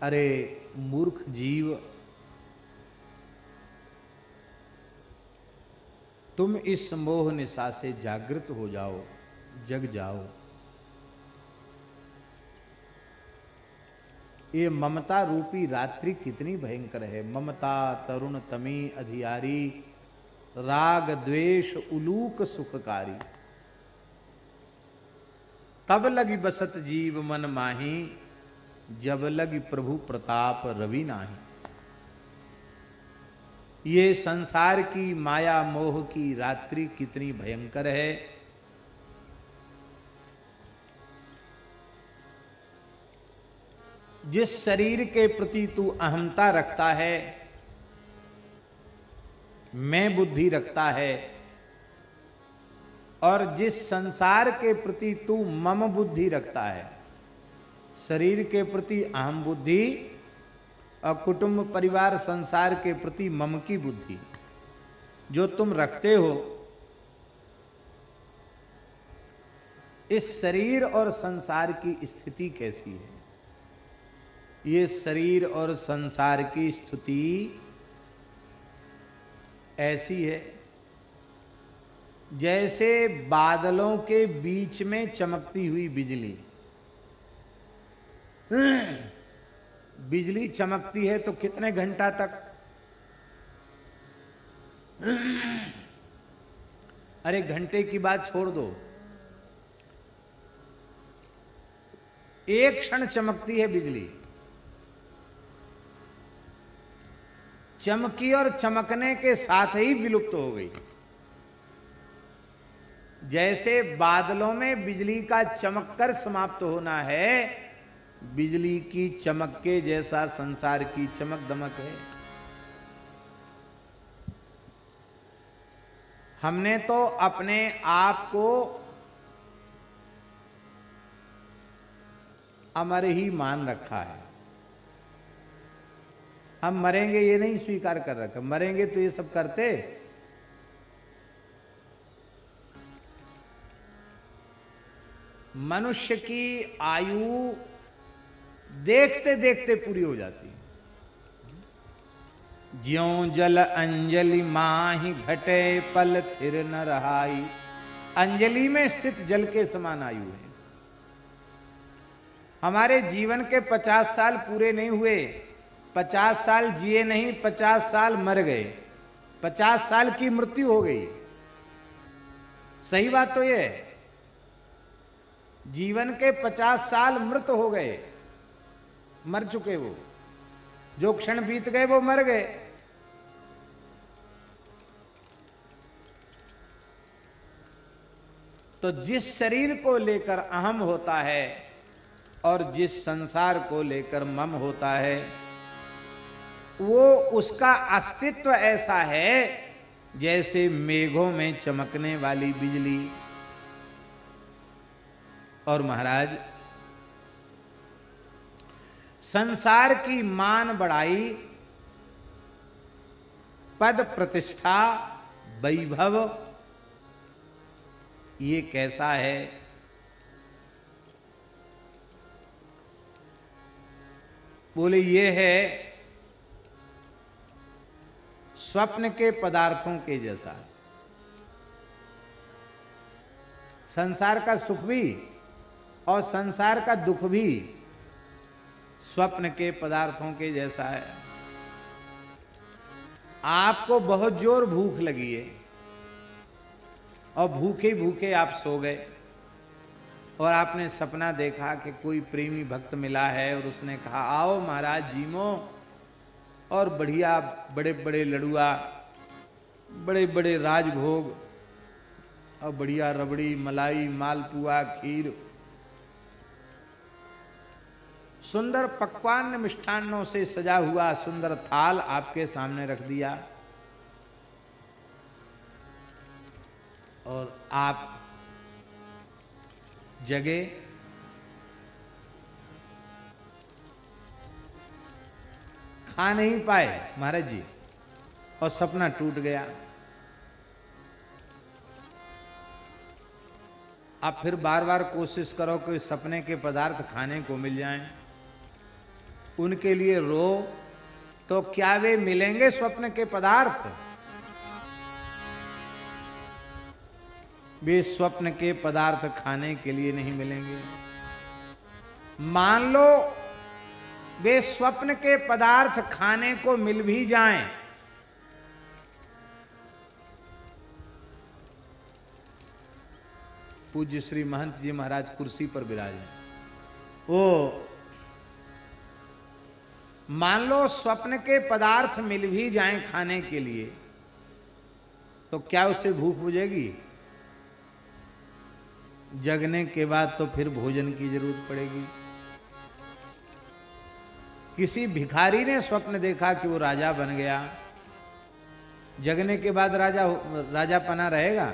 अरे मूर्ख जीव, तुम इस मोह निशा से जागृत हो जाओ, जग जाओ। ये ममता रूपी रात्रि कितनी भयंकर है। ममता तरुण तमी अधियारी, राग द्वेष उलूक सुखकारी। तब लगी बसत जीव मन माही, जब लगी प्रभु प्रताप रवि नाही। ये संसार की माया मोह की रात्रि कितनी भयंकर है। जिस शरीर के प्रति तू अहंता रखता है, मैं बुद्धि रखता है, और जिस संसार के प्रति तू मम बुद्धि रखता है, शरीर के प्रति अहम बुद्धि और कुटुंब परिवार संसार के प्रति मम की बुद्धि जो तुम रखते हो, इस शरीर और संसार की स्थिति कैसी है। ये शरीर और संसार की स्थिति ऐसी है जैसे बादलों के बीच में चमकती हुई बिजली। बिजली चमकती है तो कितने घंटा तक? अरे घंटे की बात छोड़ दो, एक क्षण चमकती है बिजली, चमकी और चमकने के साथ ही विलुप्त हो गई। जैसे बादलों में बिजली का चमककर समाप्त होना है, बिजली की चमक के जैसा संसार की चमक दमक है। हमने तो अपने आप को अमर ही मान रखा है। हम मरेंगे ये नहीं स्वीकार कर रखा, मरेंगे तो ये सब करते। मनुष्य की आयु देखते देखते पूरी हो जाती है। ज्यों जल अंजलि माही, घटे पल थिर न रहाई। अंजलि में स्थित जल के समान आयु है। हमारे जीवन के 50 साल पूरे नहीं हुए, 50 साल जिए नहीं, 50 साल मर गए, 50 साल की मृत्यु हो गई। सही बात तो ये है, जीवन के 50 साल मृत हो गए, मर चुके। वो जो क्षण बीत गए वो मर गए। तो जिस शरीर को लेकर अहम होता है और जिस संसार को लेकर मम होता है, वो उसका अस्तित्व ऐसा है जैसे मेघों में चमकने वाली बिजली। और महाराज, संसार की मान बढ़ाई, पद प्रतिष्ठा वैभव, ये कैसा है? बोले ये है स्वप्न के पदार्थों के जैसा। संसार का सुख भी और संसार का दुख भी स्वप्न के पदार्थों के जैसा है। आपको बहुत जोर भूख लगी है और भूखे भूखे आप सो गए और आपने सपना देखा कि कोई प्रेमी भक्त मिला है और उसने कहा आओ महाराज जीमो, और बढ़िया बड़े बड़े लड़ुआ, बड़े बड़े राजभोग और बढ़िया रबड़ी, मलाई, मालपुआ, खीर, सुंदर पकवान मिष्ठान्नों से सजा हुआ सुंदर थाल आपके सामने रख दिया और आप जगे। खा नहीं पाए महाराज जी और सपना टूट गया। आप फिर बार बार कोशिश करो कि सपने के पदार्थ खाने को मिल जाएं। उनके लिए रो, तो क्या वे मिलेंगे स्वप्न के पदार्थ? वे स्वप्न के पदार्थ खाने के लिए नहीं मिलेंगे। मान लो वे स्वप्न के पदार्थ खाने को मिल भी जाएं, पूज्य श्री महंत जी महाराज कुर्सी पर विराजे, वो मान लो स्वप्न के पदार्थ मिल भी जाएं खाने के लिए, तो क्या उससे भूख बुझेगी? जगने के बाद तो फिर भोजन की जरूरत पड़ेगी। किसी भिखारी ने स्वप्न देखा कि वो राजा बन गया, जगने के बाद राजापना रहेगा?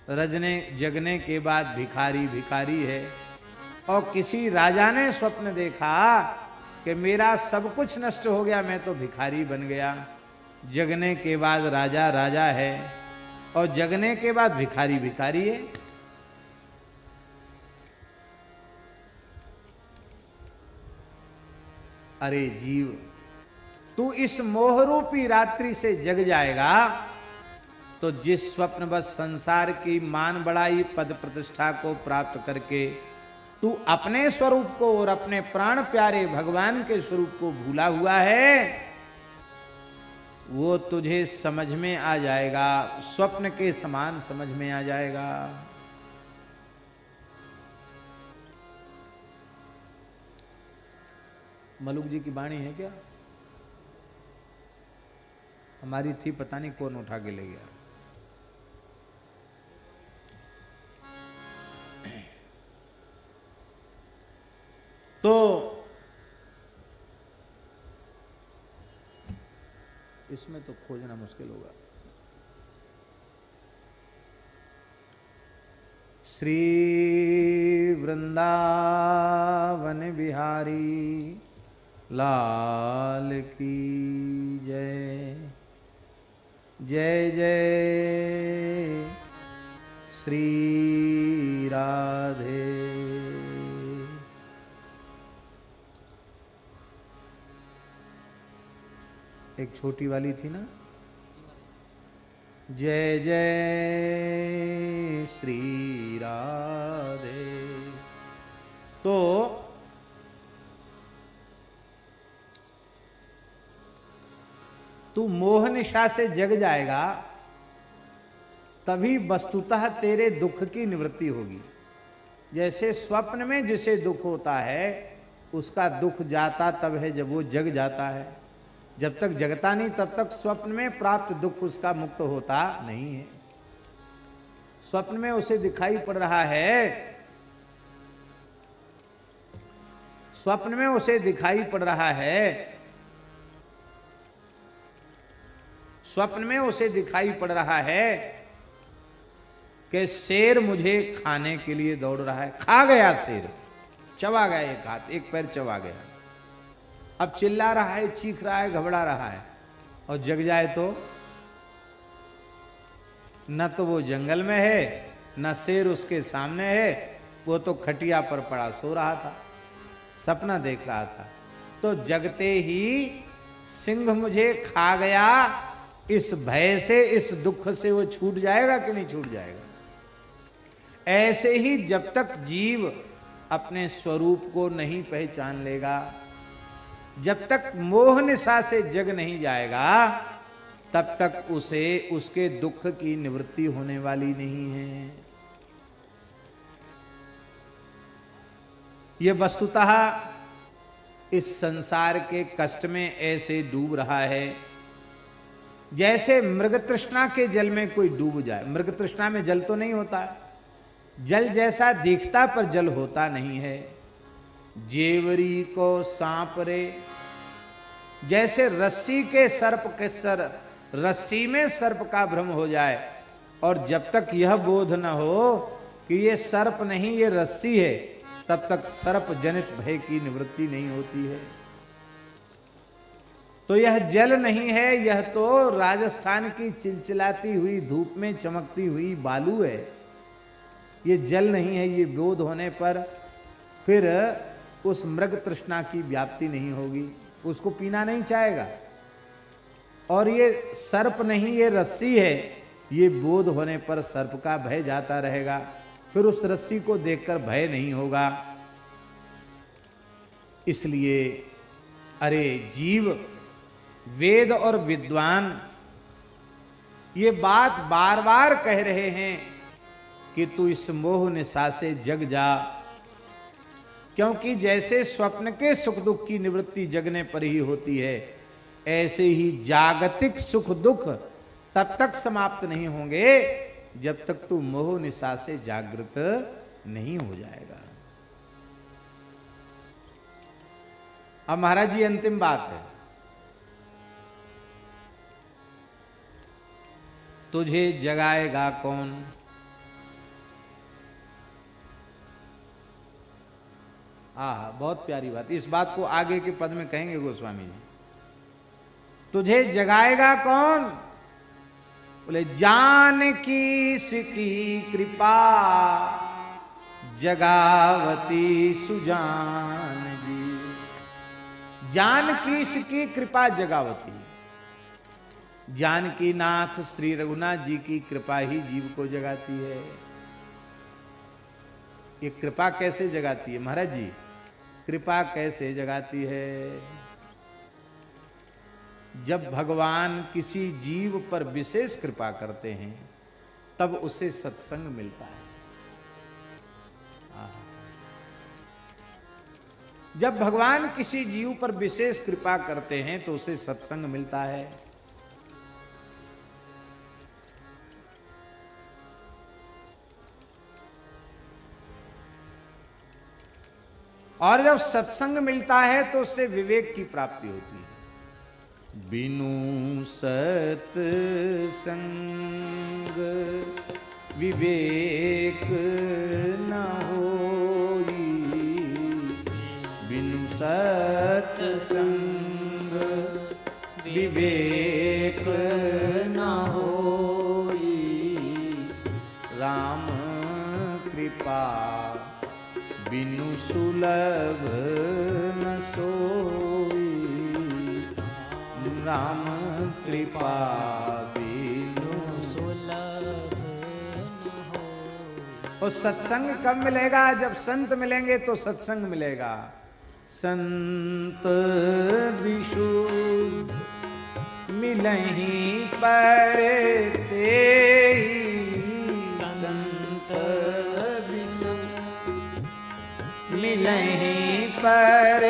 जगने के बाद भिखारी भिखारी है। और किसी राजा ने स्वप्न देखा कि मेरा सब कुछ नष्ट हो गया, मैं तो भिखारी बन गया, जगने के बाद राजा राजा है और जगने के बाद भिखारी भिखारी है। अरे जीव, तू इस मोहरूपी रात्रि से जग जाएगा तो जिस स्वप्न बस संसार की मान बढ़ाई पद प्रतिष्ठा को प्राप्त करके तू अपने स्वरूप को और अपने प्राण प्यारे भगवान के स्वरूप को भूला हुआ है, वो तुझे समझ में आ जाएगा, स्वप्न के समान समझ में आ जाएगा। मलुक जी की वाणी है क्या? हमारी थी, पता नहीं कौन उठा के ले गया। तो इसमें तो खोजना मुश्किल होगा। श्री वृंदावन बिहारी लाल की जय। जय जय श्री राधे। एक छोटी वाली थी ना, जय जय श्री राधे। तो तू मोह निशा से जग जाएगा तभी वस्तुतः तेरे दुख की निवृत्ति होगी। जैसे स्वप्न में जिसे दुख होता है उसका दुख जाता तब है जब वो जग जाता है, जब तक जगता नहीं तब तक स्वप्न में प्राप्त दुख उसका मुक्त होता नहीं है। स्वप्न में उसे दिखाई पड़ रहा है, स्वप्न में उसे दिखाई पड़ रहा है, स्वप्न में उसे दिखाई पड़ रहा है कि शेर मुझे खाने के लिए दौड़ रहा है। खा गया शेर, चबा गया, एक हाथ एक पैर चबा गया, अब चिल्ला रहा है, चीख रहा है, घबरा रहा है। और जग जाए तो न तो वो जंगल में है न शेर उसके सामने है, वो तो खटिया पर पड़ा सो रहा था, सपना देख रहा था। तो जगते ही सिंह मुझे खा गया, इस भय से इस दुख से वो छूट जाएगा कि नहीं छूट जाएगा? ऐसे ही जब तक जीव अपने स्वरूप को नहीं पहचान लेगा, जब तक मोह निशा से जग नहीं जाएगा, तब तक उसे उसके दुख की निवृत्ति होने वाली नहीं है। यह वस्तुतः इस संसार के कष्ट में ऐसे डूब रहा है जैसे मृग तृष्णा के जल में कोई डूब जाए। मृग तृष्णा में जल तो नहीं होता, जल जैसा दिखता पर जल होता नहीं है। जेवरी को सांप रे, जैसे रस्सी के सर्प के रस्सी में सर्प का भ्रम हो जाए और जब तक यह बोध न हो कि ये सर्प नहीं ये रस्सी है, तब तक सर्प जनित भय की निवृत्ति नहीं होती है। तो यह जल नहीं है, यह तो राजस्थान की चिलचिलाती हुई धूप में चमकती हुई बालू है। ये जल नहीं है। ये बोध होने पर फिर उस मृग तृष्णा की व्याप्ति नहीं होगी, उसको पीना नहीं चाहेगा। और ये सर्प नहीं, ये रस्सी है, ये बोध होने पर सर्प का भय जाता रहेगा, फिर उस रस्सी को देखकर भय नहीं होगा। इसलिए अरे जीव, वेद और विद्वान ये बात बार बार कह रहे हैं कि तू इस मोह निशा से जग जा, क्योंकि जैसे स्वप्न के सुख दुख की निवृत्ति जगने पर ही होती है, ऐसे ही जागतिक सुख दुख तब तक समाप्त नहीं होंगे जब तक तू मोह निशा से जागृत नहीं हो जाएगा। अब महाराज जी अंतिम बात है, तुझे जगाएगा कौन? बहुत प्यारी बात, इस बात को आगे के पद में कहेंगे गोस्वामी जी। तुझे जगाएगा कौन? बोले जानकी की कृपा जगावती सुजान जी। जानकी की कृपा जगावती, जानकी नाथ श्री रघुनाथ जी की कृपा ही जीव को जगाती है। ये कृपा कैसे जगाती है महाराज जी? कृपा कैसे जगाती है? जब भगवान किसी जीव पर विशेष कृपा करते हैं तब उसे सत्संग मिलता है। जब भगवान किसी जीव पर विशेष कृपा करते हैं तो उसे सत्संग मिलता है। और जब सत्संग मिलता है तो उससे विवेक की प्राप्ति होती है। बिनु सत्संग विवेक न होई, बिनु सत्संग विवेक न होई, राम कृपा बिनु सुलभ न सोई, राम कृपा बिनु सुलभ न हो। और सत्संग कब मिलेगा? जब संत मिलेंगे तो सत्संग मिलेगा। संत विशुद्ध मिलहीं पर तेहि, संत विशुद्ध मिलहीं पर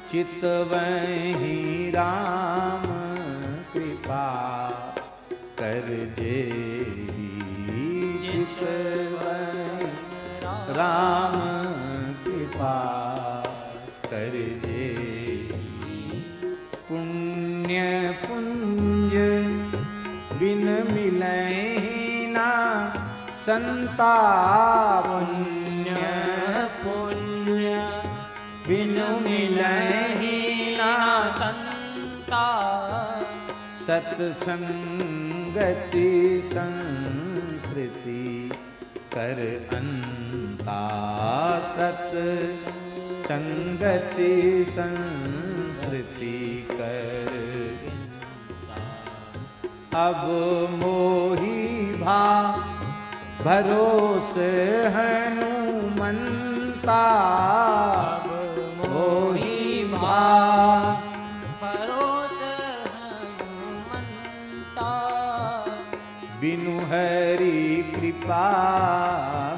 चितवहीं राम कृपा कर जेहि, चितवहीं राम कृपा कर जेहि, पुण्य पुंज बिन मिलहीं ना संताप, पुण्य पुण्य बिनु मिलहीं ना संताप, सत्संगति संस्कृति कर अंता, सत्संगति संस्कृति कर। अब मोही भा भरोसे हनुमंता, मोही भा भरोसे हनुमंता, बिनु हरि कृपा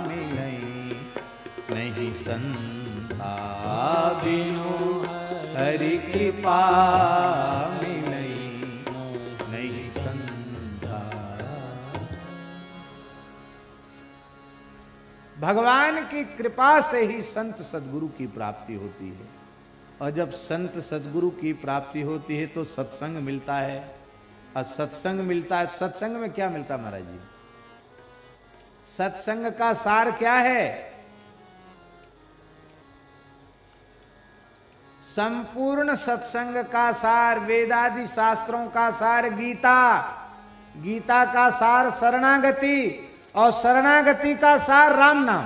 मिलई नहीं संता, बिनु हरि कृपा मिलई नहीं संता। भगवान की कृपा से ही संत सद्गुरु की प्राप्ति होती है। और जब संत सद्गुरु की प्राप्ति होती है तो सत्संग मिलता है। और सत्संग मिलता है, सत्संग में क्या मिलता है महाराज जी? सत्संग का सार क्या है? संपूर्ण सत्संग का सार, वेदादि शास्त्रों का सार गीता, गीता का सार शरणागति, और शरणागति का सार राम नाम।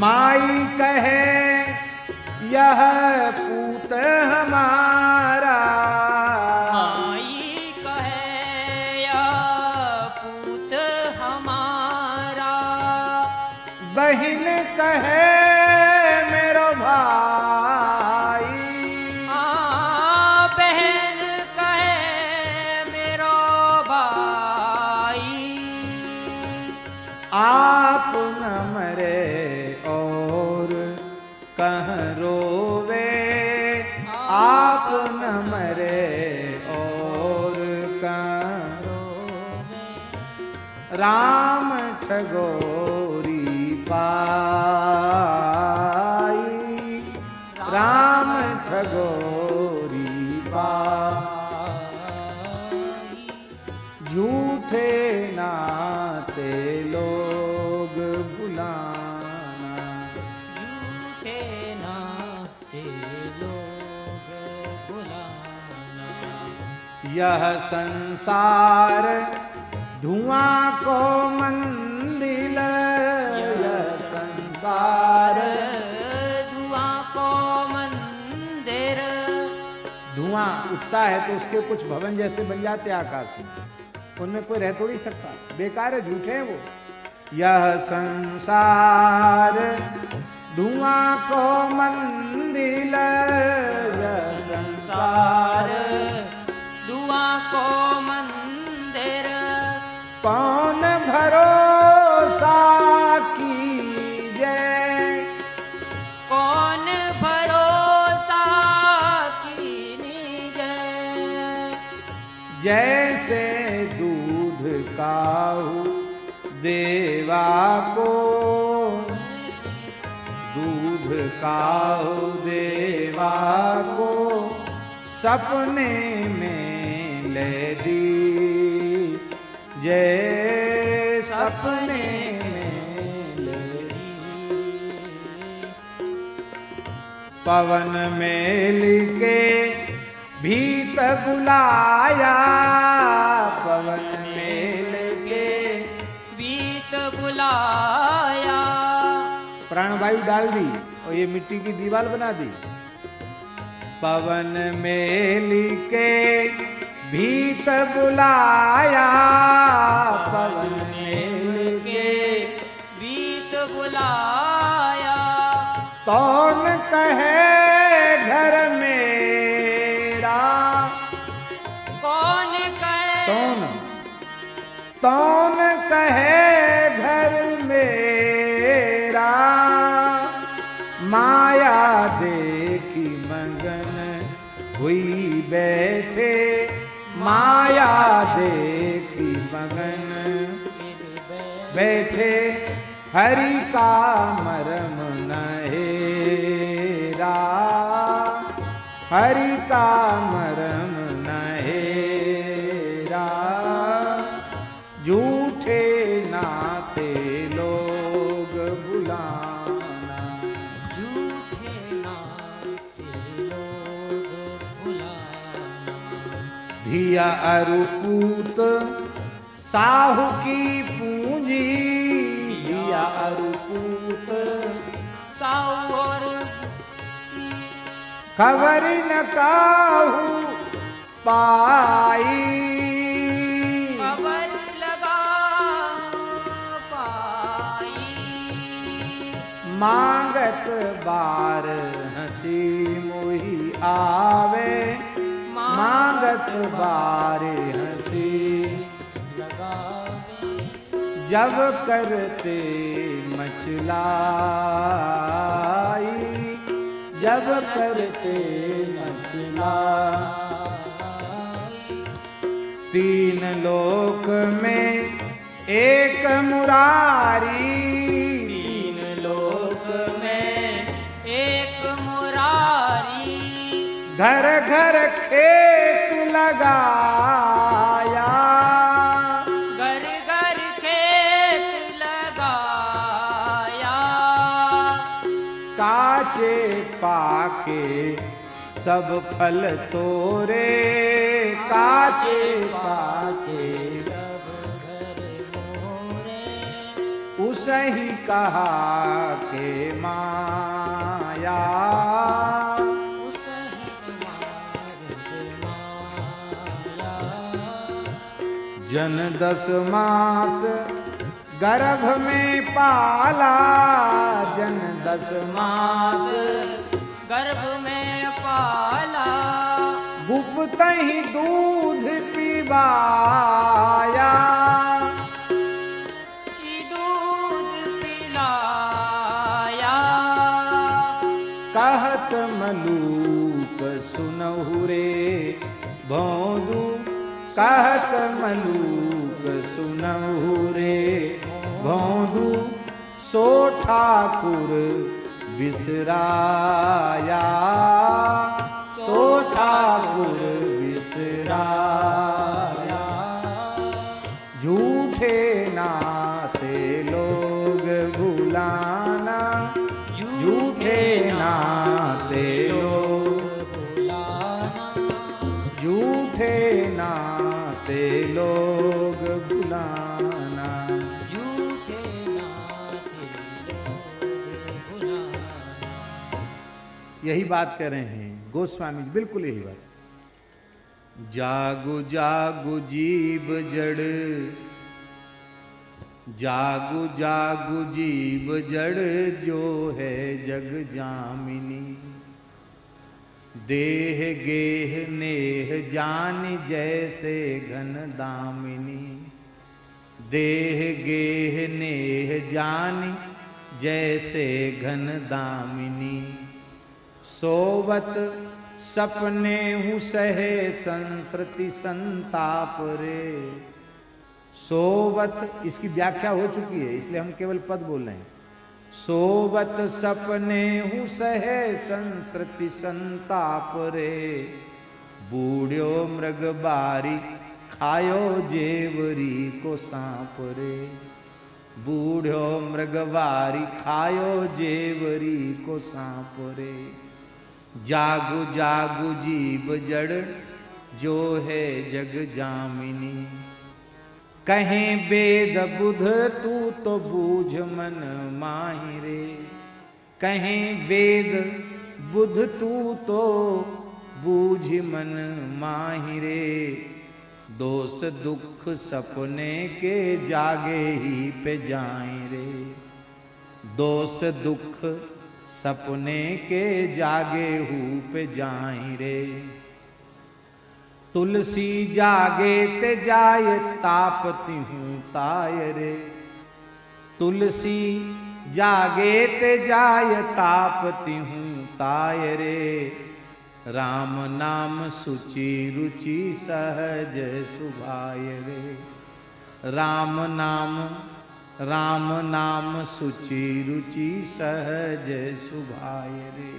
माई कहे यह पूत हमारा, माई कहे या पूत हमारा, बहिन कहे मेरो भाई, बहन कहे मेरो भाई, आप न मरे और कह रोवे, आप न मरे और कह रोवे, राम ठगोरी पाई, राम ठगोरी पाई, झूठे नाते लोग बुलाना, झूठे नाते लोग बुलाना, यह संसार धुआं को मंदिर, यह संसार धुआं को मंदिर, धुआं उठता है तो उसके कुछ भवन जैसे बन जाते आकाश में, उनमें कोई रह तो नहीं सकता, बेकार है, झूठे हैं वो। यह संसार धुआं को मंदिर, यह संसार धुआं को मंदिर, कौन भरोसा कीजे, कौन भरोसा कीजे, जैसे दूध काऊ देवा को, दूध काऊ देवा को सपने में ले दी, जय सपने में ले दी, पवन मेल के भीत बुलाया, पवन मेल के बीत बुलाया, प्राणवायु डाल दी और ये मिट्टी की दीवार बना दी। पवन मेल के भीत बुलाया, पवन मेल के बीत बुलाया, कौन कहे घर मेरा, कौन कहे, कौन कहे घर मेरा, माया देखी मगन हुई बैठे, माया देखी मगन बैठे, हरि का मरम नहेरा, हरि का मरम नहेरा, झूठे नाते लोग बुलाना, झूठे नाते लोग बुलाना, धिया अरुपूत साहू की पूंजी, धिया अरुपूत साहू और खबर न काहू पाई, खबर लगा पाई, मांगत बार हंसी मुही आवे, मांगत बार हंसी लगावे, जब करते मचलाई, जब करते मचलाई, तीन लोक में एक मुरारी, तीन लोक में एक मुरारी, घर घर खेत लगाया, घर घर खेत लगाया, काचे पाके सब फल तोरे, काचे पाके सब घर मोरे, उसही कहा के जन 10 मास गर्भ में पाला, जन 10 मास गर्भ में पाला, गुप्त ही दूध पीवाया, दूध पिलाया। कहत मलूक सुनहु रे भौंदू, कहत मलूक सुनहु रे भौंदू, सो ठाकुर बिसराया, सो ठाकुर बिसराया। झूठे नाते लोग भुलाना, झूठे नाते लोग भुलाना, झूठे नाते लोग भुलाना, झूठे नाते लोग भुलाना। यही बात कर रहे हैं गोस्वामी जी, बिल्कुल यही बात। जागु जागु जीव जड़, जागु जागु जीव जड़, जो है जग जामिनी। देह गेह नेह जान जैसे घन दामिनी, देह गेह नेह जान जैसे घन दामिनी। सोवत सपने हूँ सहे संस्कृति संताप रे, सोवत इसकी व्याख्या हो चुकी है, इसलिए हम केवल पद बोल रहे हैं। सोवत सपने हूँ सहे संस्कृति संताप रे, बूढ़ो मृग बारी खायो जेवरी को सांप रे, बूढ़ो मृगवारी खायो जेवरी को सांप रे। जागु जागु जीव जड़, जो है जग जामिनी। कहें वेद बुध तू तो बूझ मन माहि रे, कहें वेद बुध तू तो बूझ मन माहि रे। दोष दुख सपने के जागे ही पे जाएं रे, दोष दुख सपने के जागे हु पे जाएं रे। तुलसी जागे ते जाय तापती हूँ ताय रे, तुलसी जागे ते जाय तापती हूँ ताय रे। राम नाम सुचि रुचि सहज सुभाय रे, राम नाम सुचि रुचि सहज सुभाय रे,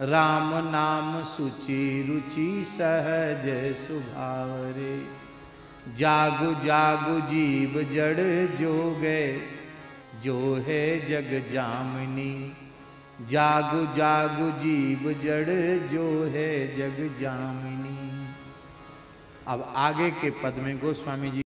राम नाम सुचि रुचि सहज सुभाव रे। जागु जागु जीव जड़, जो गए जो है जग जामिनी। जागु जागु जीव जड़, जो है जग जामिनी। अब आगे के पद में गोस्वामी जी